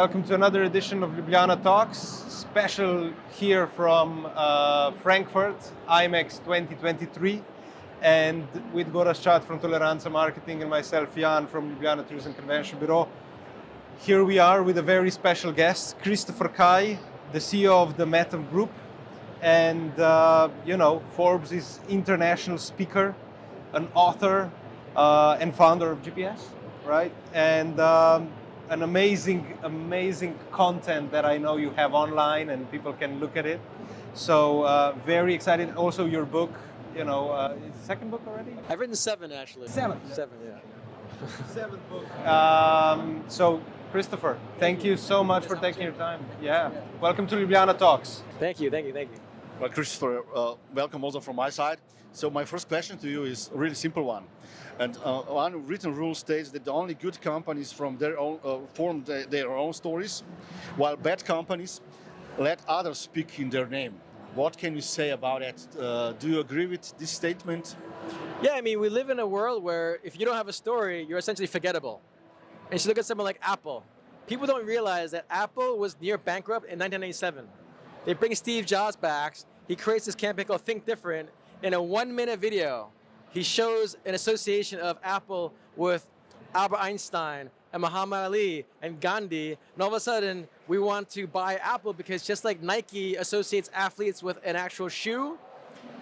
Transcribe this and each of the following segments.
Welcome to another edition of GifterX Talks, special here from Frankfurt, IMEX 2023, and with Gorazd Jan from Toleranza Marketing and myself, Jan from Ljubljana Tourism Convention Bureau. Here we are with a very special guest, Christopher Kai, the CEO of the Mathem Group, and Forbes is international speaker, an author, and founder of GPS, right? And an amazing content that I know you have online and people can look at it. So very excited. Also your book, is the second book already? I've written 7 actually. Seven, yeah. Seventh book. So Christopher, thank you so much for taking your time. Yeah. Welcome to GifterX Talks. Thank you. Well, Christopher, welcome also from my side. So my first question to you is a really simple one. And one written rule states that only good companies from their own form their own stories, while bad companies let others speak in their name. What can you say about it? Do you agree with this statement? Yeah, I mean, we live in a world where if you don't have a story, you're essentially forgettable. And you look at someone like Apple. People don't realize that Apple was near bankrupt in 1997. They bring Steve Jobs back. He creates this campaign called Think Different. In a 1-minute video, he shows an association of Apple with Albert Einstein and Muhammad Ali and Gandhi. And all of a sudden, we want to buy Apple because just like Nike associates athletes with an actual shoe,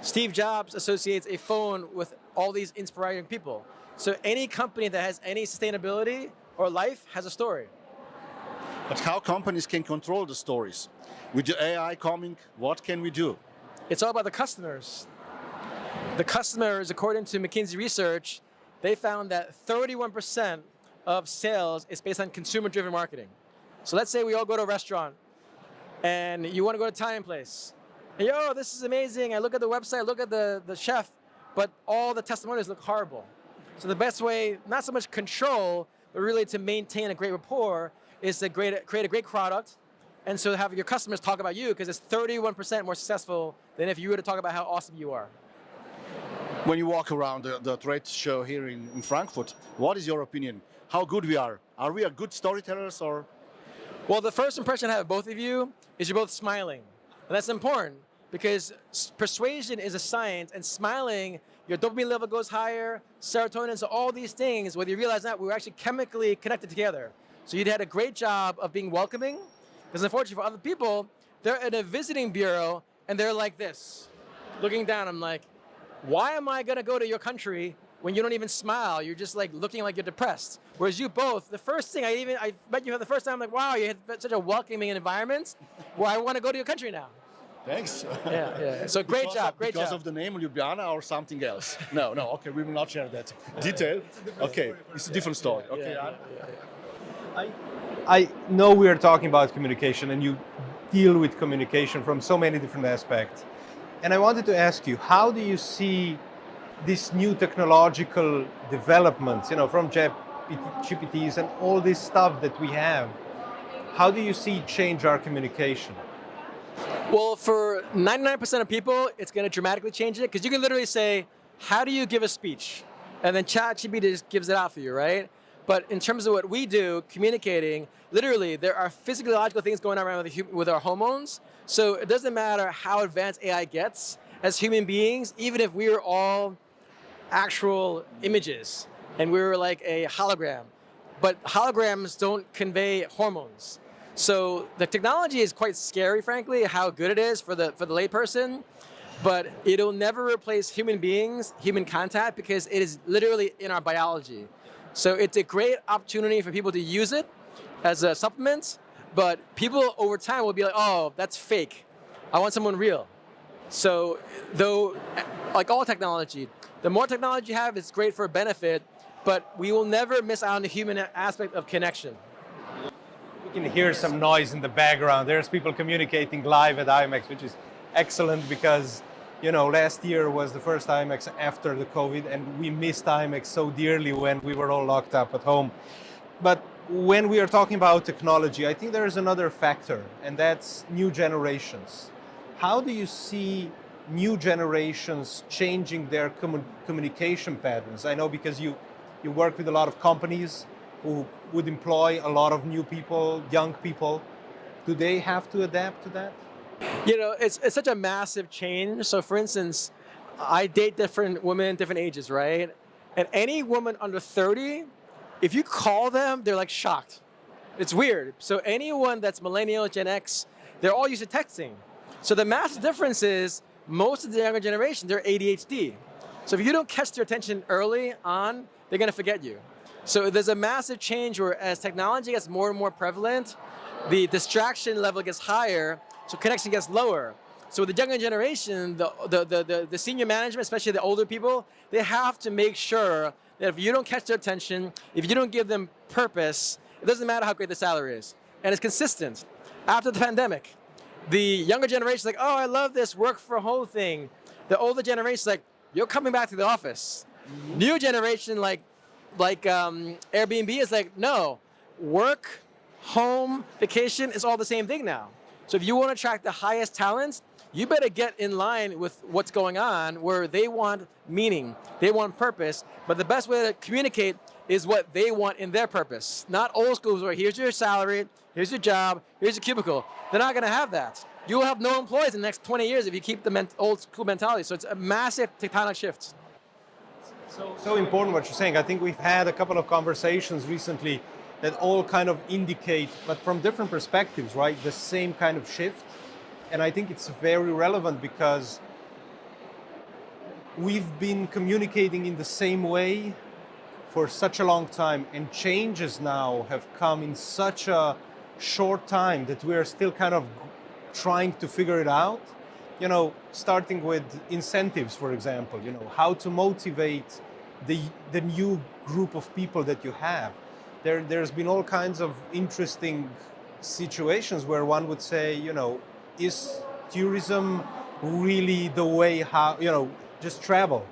Steve Jobs associates a phone with all these inspiring people. So any company that has any sustainability or life has a story. But how companies can control the stories? With the AI coming, what can we do? It's all about the customers. The customers, according to McKinsey research, they found that 31% of sales is based on consumer-driven marketing. So let's say we all go to a restaurant and you want to go to Italian place. And yo, this is amazing. I look at the website, look at the chef, but all the testimonials look horrible. So the best way, not so much control, but really to maintain a great rapport is to create a great product. And so have your customers talk about you because it's 31% more successful than if you were to talk about how awesome you are. When you walk around the trade show here in Frankfurt, what is your opinion? How good we are? Are we a good storytellers or? Well, the first impression I have of both of you is you're both smiling. And that's important because persuasion is a science, and smiling, your dopamine level goes higher, serotonin, so all these things, whether you realize that, we're actually chemically connected together. So you had a great job of being welcoming, because unfortunately for other people, they're in a visiting bureau and they're like this, looking down. I'm like, why am I gonna go to your country when you don't even smile? You're just like looking like you're depressed. Whereas you both, the first thing I met you for the first time, I'm like, wow, you had such a welcoming environment where I wanna go to your country now. Thanks. Yeah. So great job. Because of the name Ljubljana or something else? No, okay, we will not share that detail. Okay, it's a different story. Okay. Yeah. I know we are talking about communication and you deal with communication from so many different aspects. And I wanted to ask you, how do you see this new technological developments, from GPTs and all this stuff that we have? How do you see it change our communication? Well, for 99% of people, it's going to dramatically change it because you can literally say, how do you give a speech? And then ChatGPT just gives it out for you, right? But in terms of what we do, communicating, literally, there are physiological things going on around with our hormones. So it doesn't matter how advanced AI gets, as human beings, even if we were all actual images and we were like a hologram, but holograms don't convey hormones. So the technology is quite scary, frankly, how good it is for the layperson, but it'll never replace human beings, human contact, because it is literally in our biology. So it's a great opportunity for people to use it as a supplement, but people over time will be like, oh, that's fake. I want someone real. So though, like all technology, the more technology you have, it's great for benefit, but we will never miss out on the human aspect of connection. We can hear some noise in the background. There's people communicating live at IMEX, which is excellent because last year was the first IMEX after the COVID, and we missed IMEX so dearly when we were all locked up at home. But when we are talking about technology, I think there is another factor, and that's new generations. How do you see new generations changing their communication patterns? I know because you work with a lot of companies who would employ a lot of new people, young people. Do they have to adapt to that? You know, it's such a massive change. So for instance, I date different women, different ages, right? And any woman under 30, if you call them, they're like shocked. It's weird. So anyone that's millennial, Gen X, they're all used to texting. So the massive difference is most of the younger generation, they're ADHD. So if you don't catch their attention early on, they're gonna forget you. So there's a massive change where as technology gets more and more prevalent, the distraction level gets higher, so connection gets lower. So with the younger generation, the senior management, especially the older people, they have to make sure that if you don't catch their attention, if you don't give them purpose, it doesn't matter how great the salary is. And it's consistent. After the pandemic, the younger generation is like, oh, I love this work for home thing. The older generation is like, you're coming back to the office. Mm-hmm. New generation, like Airbnb is like, no, work, home, vacation is all the same thing now. So if you want to attract the highest talents, you better get in line with what's going on where they want meaning, they want purpose, but the best way to communicate is what they want in their purpose. Not old schools where here's your salary, here's your job, here's your cubicle. They're not gonna have that. You will have no employees in the next 20 years if you keep the old school mentality. So it's a massive tectonic shift. So important what you're saying. I think we've had a couple of conversations recently that all kind of indicate, but from different perspectives, right, the same kind of shift. And I think it's very relevant because we've been communicating in the same way for such a long time, and changes now have come in such a short time that we are still kind of trying to figure it out. You know, starting with incentives, for example, you know, how to motivate the new group of people that you have. There's been all kinds of interesting situations where one would say, you know, is tourism really the way how, you know, just travel?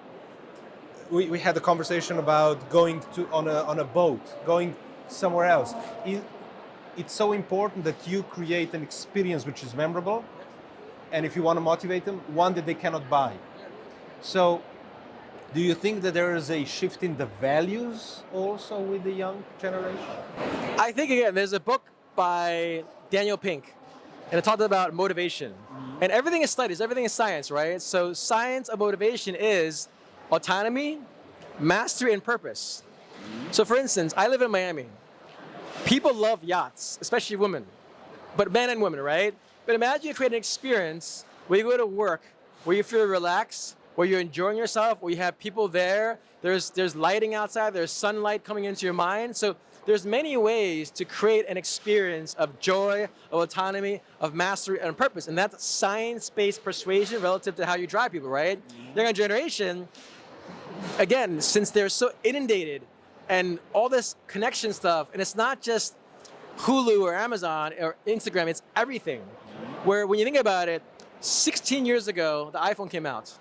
We had a conversation about going on a boat, going somewhere else. It's so important that you create an experience which is memorable, and if you want to motivate them, one that they cannot buy. So do you think that there is a shift in the values also with the young generation? I think, again, there's a book by Daniel Pink, and it talked about motivation. Mm-hmm. And everything is studies, everything is science, right? So science of motivation is autonomy, mastery, and purpose. Mm-hmm. So for instance, I live in Miami. People love yachts, especially women, but men and women, right? But imagine you create an experience where you go to work, where you feel relaxed, where you're enjoying yourself, where you have people there, there's lighting outside, there's sunlight coming into your mind. So there's many ways to create an experience of joy, of autonomy, of mastery, and purpose. And that's science-based persuasion relative to how you drive people, right? Mm-hmm. Younger generation, again, since they're so inundated and all this connection stuff, and it's not just Hulu or Amazon or Instagram, it's everything. Where when you think about it, 16 years ago, the iPhone came out.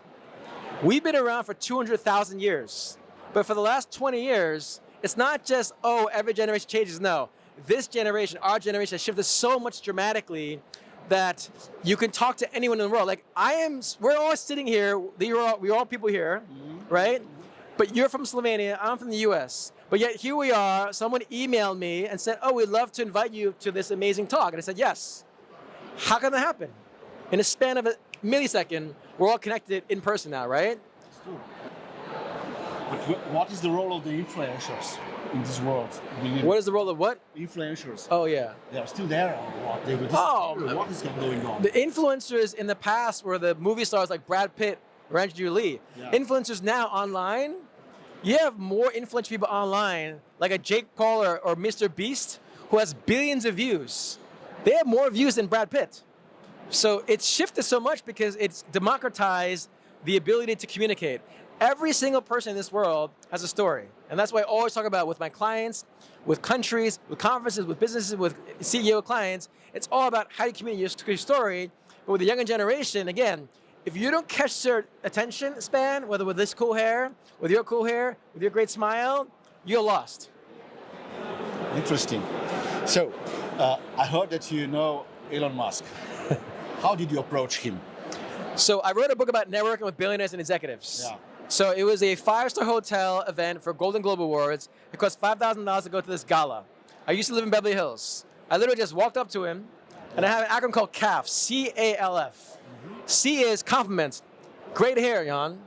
We've been around for 200,000 years. But for the last 20 years, it's not just, oh, every generation changes. No, this generation, our generation has shifted so much dramatically that you can talk to anyone in the world. Like we're all sitting here, we're all people here, mm-hmm. right? But you're from Slovenia, I'm from the US. But yet here we are, someone emailed me and said, oh, we'd love to invite you to this amazing talk. And I said, yes. How can that happen? In a span of a millisecond, we're all connected in person now, right? It's true. But what is the role of the influencers in this world? What is the role of what? Influencers. Oh, yeah. They are still there or what? What is going on? The influencers in the past were the movie stars like Brad Pitt or Angelina Jolie. Yeah. Influencers now online, you have more influential people online, like a Jake Paul or Mr. Beast, who has billions of views. They have more views than Brad Pitt. So it's shifted so much because it's democratized the ability to communicate. Every single person in this world has a story. And that's why I always talk about with my clients, with countries, with conferences, with businesses, with CEO clients. It's all about how you communicate your story. But with the younger generation, again, if you don't catch their attention span, whether with this cool hair, with your cool hair, with your great smile, you're lost. Interesting. So, I heard that you know Elon Musk. How did you approach him? So I wrote a book about networking with billionaires and executives. Yeah. So it was a 5-star hotel event for Golden Globe Awards. It cost $5,000 to go to this gala. I used to live in Beverly Hills. I literally just walked up to him, and I have an acronym called CALF, C-A-L-F. C is compliment. Great hair, Jan.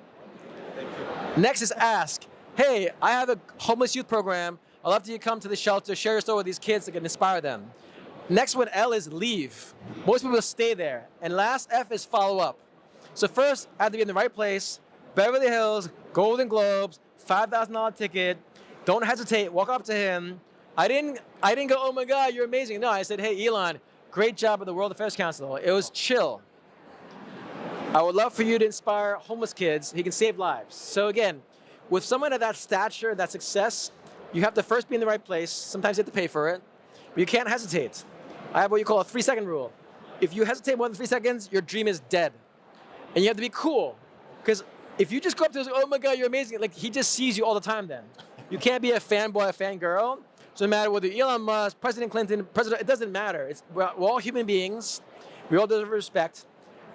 Thank you. Next is ask. Hey, I have a homeless youth program. I'd love for you to come to the shelter, share your story with these kids that can inspire them. Next one, L, is leave. Most people stay there. And last, F, is follow up. So first, I have to be in the right place. Beverly Hills, Golden Globes, $5,000 ticket. Don't hesitate, walk up to him. I didn't go, oh my God, you're amazing. No, I said, hey, Elon, great job at the World Affairs Council. It was chill. I would love for you to inspire homeless kids. He can save lives. So again, with someone of that stature, that success, you have to first be in the right place. Sometimes you have to pay for it, but you can't hesitate. I have what you call a 3-second rule. If you hesitate more than 3 seconds, your dream is dead. And you have to be cool. Because if you just go up to him, oh my God, you're amazing, like he just sees you all the time then. You can't be a fanboy, a fangirl. So no matter whether Elon Musk, President Clinton, it doesn't matter. We're all human beings. We all deserve respect.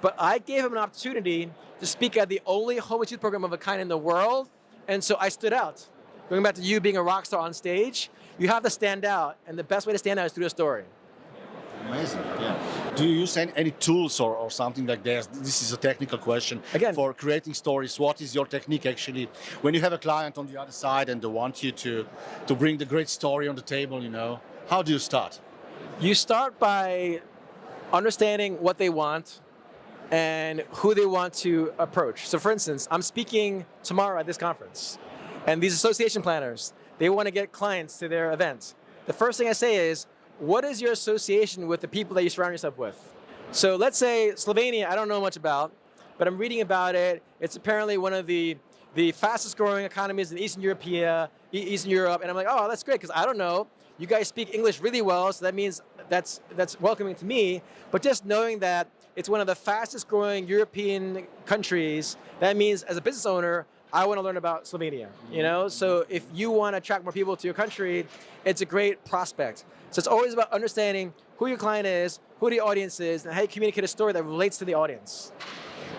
But I gave him an opportunity to speak at the only homeless youth program of a kind in the world. And so I stood out. Going back to you being a rock star on stage, you have to stand out. And the best way to stand out is through a story. Amazing, yeah. Do you use any tools or something like that? This is a technical question. Again, for creating stories, what is your technique actually? When you have a client on the other side and they want you to bring the great story on the table, you know, how do you start? You start by understanding what they want and who they want to approach. So for instance, I'm speaking tomorrow at this conference, and these association planners, they want to get clients to their event. The first thing I say is, what is your association with the people that you surround yourself with? So let's say Slovenia, I don't know much about, but I'm reading about it. It's apparently one of the fastest growing economies in Eastern Europe, and I'm like, oh, that's great, because I don't know. You guys speak English really well, so that means that's welcoming to me. But just knowing that it's one of the fastest growing European countries, that means as a business owner, I want to learn about Slovenia, you know? So if you want to attract more people to your country, it's a great prospect. So it's always about understanding who your client is, who the audience is, and how you communicate a story that relates to the audience.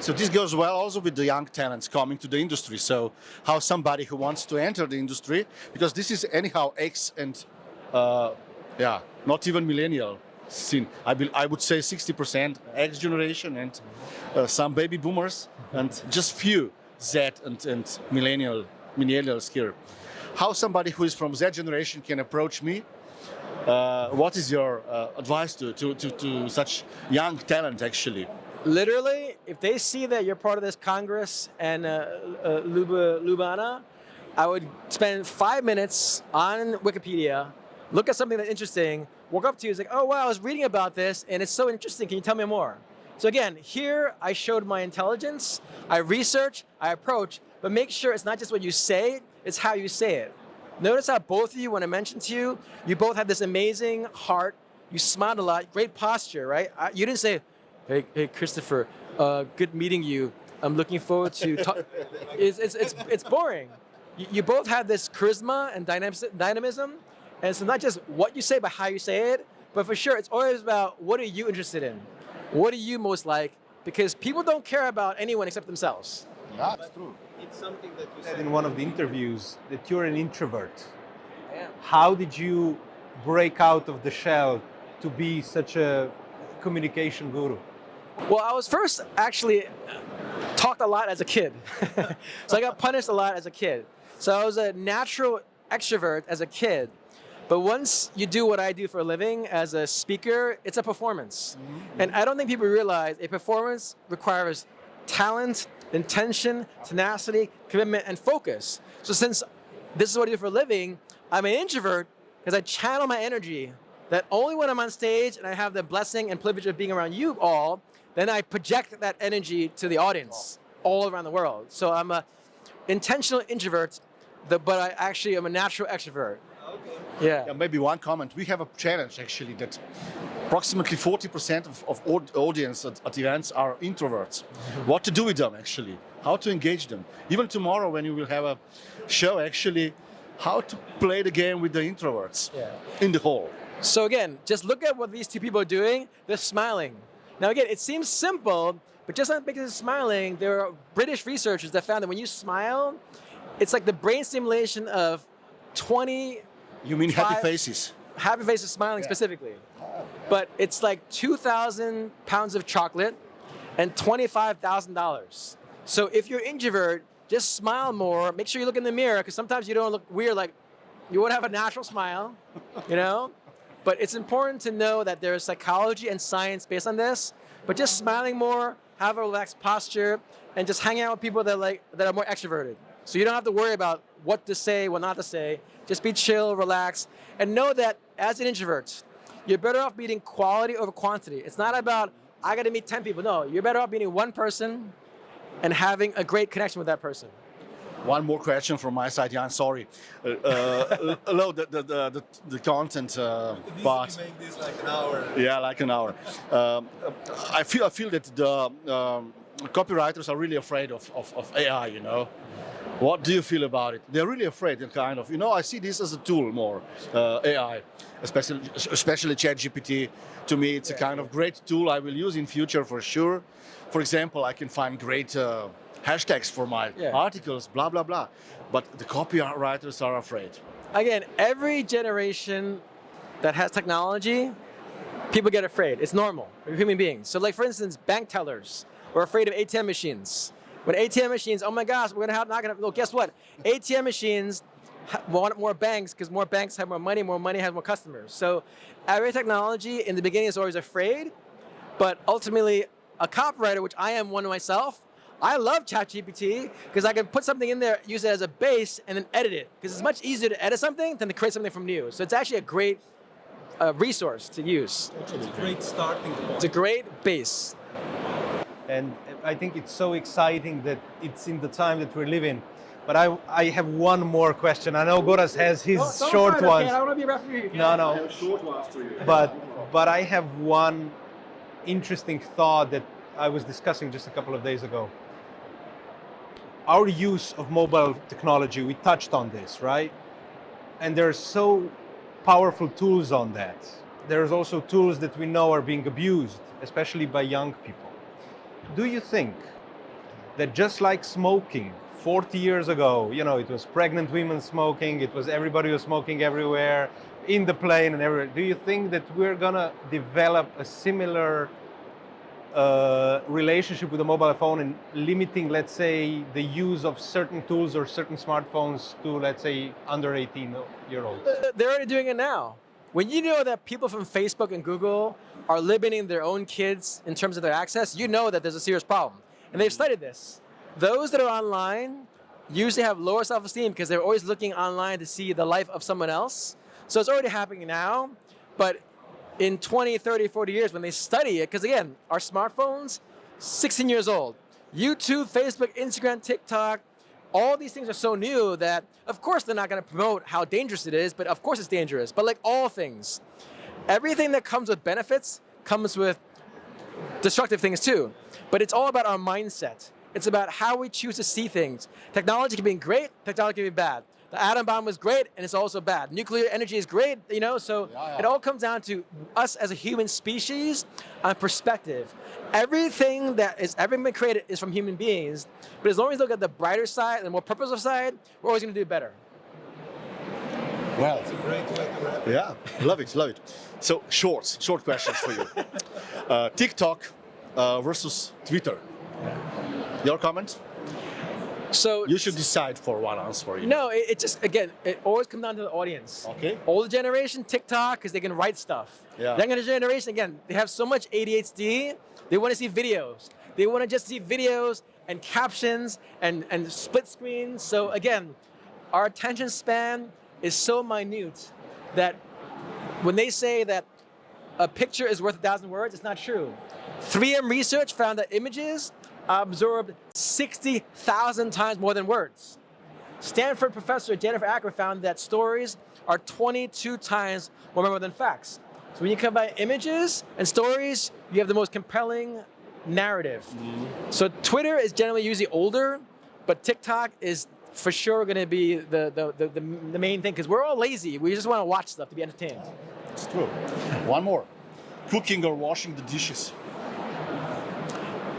So this goes well also with the young talents coming to the industry. So how somebody who wants to enter the industry, because this is anyhow X and not even millennial scene. I would say 60% X generation and some baby boomers and just few Z and millennials here. How somebody who is from Z generation can approach me? What is your advice to such young talent actually? Literally, if they see that you're part of this Congress and Ljubljana, I would spend 5 minutes on Wikipedia, look at something that's interesting, walk up to you and say, oh wow, I was reading about this and it's so interesting, can you tell me more? So again, here I showed my intelligence, I research, I approach, but make sure it's not just what you say, it's how you say it. Notice how both of you, when I mentioned to you, you both had this amazing heart, you smiled a lot, great posture, right? You didn't say, hey Christopher, good meeting you, I'm looking forward to talk. It's boring. You both have this charisma and dynamism, and it's not just what you say, but how you say it, but for sure, it's always about what are you interested in? What do you most like? Because people don't care about anyone except themselves. Yeah, that's true. It's something that you said in one of the interviews, that you're an introvert. Yeah. How did you break out of the shell to be such a communication guru? Well, I was first actually talked a lot as a kid. So I got punished a lot as a kid. So I was a natural extrovert as a kid. But once you do what I do for a living as a speaker, it's a performance. Mm-hmm. And I don't think people realize a performance requires talent, intention, tenacity, commitment, and focus. So since this is what I do for a living, I'm an introvert because I channel my energy that only when I'm on stage and I have the blessing and privilege of being around you all, then I project that energy to the audience all around the world. So I'm an intentional introvert, but I actually am a natural extrovert. Okay. Yeah. Maybe one comment. We have a challenge actually that approximately 40% of audience at events are introverts. What to do with them actually? How to engage them? Even tomorrow when you will have a show actually, how to play the game with the introverts in the hall. So again, just look at what these two people are doing. They're smiling. Now again, it seems simple, but just not because it's smiling, there are British researchers that found that when you smile, it's like the brain stimulation of 20 You mean happy faces? happy faces smiling specifically. But it's like 2,000 pounds of chocolate and $25,000. So if you're introvert, just smile more. Make sure you look in the mirror, because sometimes you don't look weird, like you won't have a natural smile, you know? But it's important to know that there's psychology and science based on this. But just smiling more, have a relaxed posture, and just hang out with people that are more extroverted. So you don't have to worry about what to say, what not to say. Just be chill, relax, and know that as an introvert, you're better off meeting quality over quantity. It's not about, I got to meet 10 people. No, you're better off meeting one person and having a great connection with that person. One more question from my side, Jan. Sorry. Hello, the content part. Make this like an hour. Yeah, like an hour. I feel that the copywriters are really afraid of AI. You know, what do you feel about it? They're really afraid, kind of. You know, I see this as a tool more, AI, especially ChatGPT. To me, it's a kind of great tool I will use in future for sure. For example, I can find great hashtags for my articles, blah, blah, blah. But the copywriters are afraid. Again, every generation that has technology, people get afraid. It's normal. We're human beings. So like, for instance, bank tellers were afraid of ATM machines. When ATM machines, oh my gosh, we're gonna have, not gonna, well, guess what? ATM machines want more banks, because more banks have more money has more customers. So every technology in the beginning is always afraid, but ultimately a copywriter, which I am one myself, I love ChatGPT because I can put something in there, use it as a base, and then edit it. Because it's much easier to edit something than to create something from new. So it's actually a great resource to use. It's a great starting point. It's a great base. And I think it's so exciting that it's in the time that we're living. But I have one more question. I know Gorazd has his short ones. I don't want to be a referee. No. I have short ones to you. But I have one interesting thought that I was discussing just a couple of days ago. Our use of mobile technology, we touched on this, right? And there are so powerful tools on that. There's also tools that we know are being abused, especially by young people. Do you think that just like smoking 40 years ago, you know, it was pregnant women smoking, it was everybody was smoking everywhere, in the plane and everywhere. Do you think that we're gonna develop a similar relationship with the mobile phone and limiting, let's say, the use of certain tools or certain smartphones to, let's say, under 18-year-olds? They're already doing it now. When you know that people from Facebook and Google are limiting their own kids in terms of their access, you know that there's a serious problem. And they've studied this. Those that are online usually have lower self-esteem because they're always looking online to see the life of someone else. So it's already happening now, but in 20, 30, 40 years when they study it, because again, our smartphones, 16 years old. YouTube, Facebook, Instagram, TikTok, all these things are so new that, of course, they're not going to promote how dangerous it is, but of course it's dangerous. But like all things, everything that comes with benefits comes with destructive things too. But it's all about our mindset. It's about how we choose to see things. Technology can be great, technology can be bad. The atom bomb was great, and it's also bad. Nuclear energy is great, you know, so it all comes down to us as a human species on perspective. Everything that has ever been created is from human beings, but as long as we look at the brighter side and the more purposive side, we're always going to do better. Well, It's a great way to wrap. yeah, love it. So short questions for you. TikTok versus Twitter. Your comment? So You should decide for one answer for you. no, it just, again, it always comes down to the audience. Okay. Older generation, TikTok, because they can write stuff. Yeah. Younger generation, again, they have so much ADHD, they want to see videos. They want to just see videos and captions and split screens. So again, our attention span is so minute that when they say that a picture is worth 1,000 words, it's not true. 3M research found that images absorbed 60,000 times more than words. Stanford professor Jennifer Acker found that stories are 22 times more memorable than facts. So when you combine images and stories, you have the most compelling narrative. So Twitter is generally usually older, but TikTok is for sure going to be the main thing because we're all lazy. We just want to watch stuff to be entertained. It's true. One more. Cooking or washing the dishes?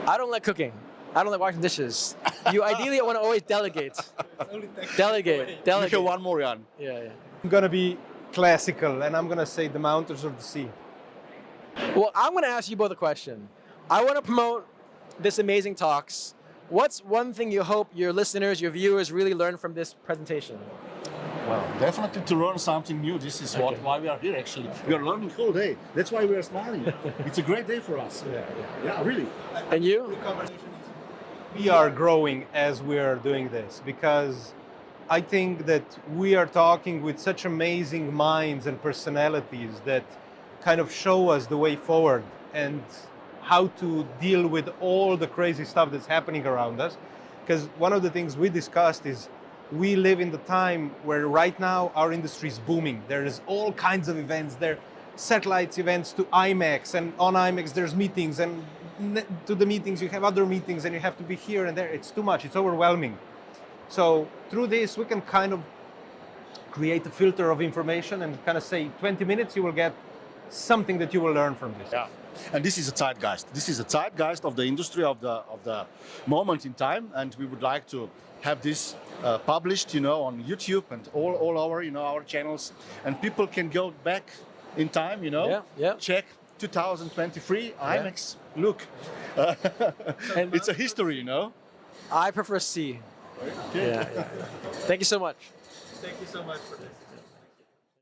I don't like cooking. I don't like washing dishes. You ideally want to always delegate. Delegate. You can one more, Jan. Yeah. I'm gonna be classical, and I'm gonna say the mountains of the sea. Well, I'm going to ask you both a question. I want to promote this amazing talks. What's one thing you hope your listeners, your viewers really learn from this presentation? Well, definitely to learn something new. This is why we are here, actually. We are learning whole day. That's why we are smiling. It's a great day for us. Yeah, really. And you? We are growing as we are doing this, because I think that we are talking with such amazing minds and personalities that kind of show us the way forward and how to deal with all the crazy stuff that's happening around us. Because one of the things we discussed is we live in the time where right now our industry is booming. There is all kinds of events. There are satellites events to IMEX, and on IMEX there's meetings, and to the meetings you have other meetings, and you have to be here and there. It's too much, it's overwhelming. So through this we can kind of create a filter of information and kind of say 20 minutes you will get something that you will learn from this. Yeah, and this is a zeitgeist. This is a zeitgeist of the industry, of the moment in time, and we would like to have this published, on YouTube and all our, our channels, and people can go back in time, check 2023 IMEX. Look, and it's a history, I prefer C. Okay. Yeah. Thank you so much. Thank you so much for this.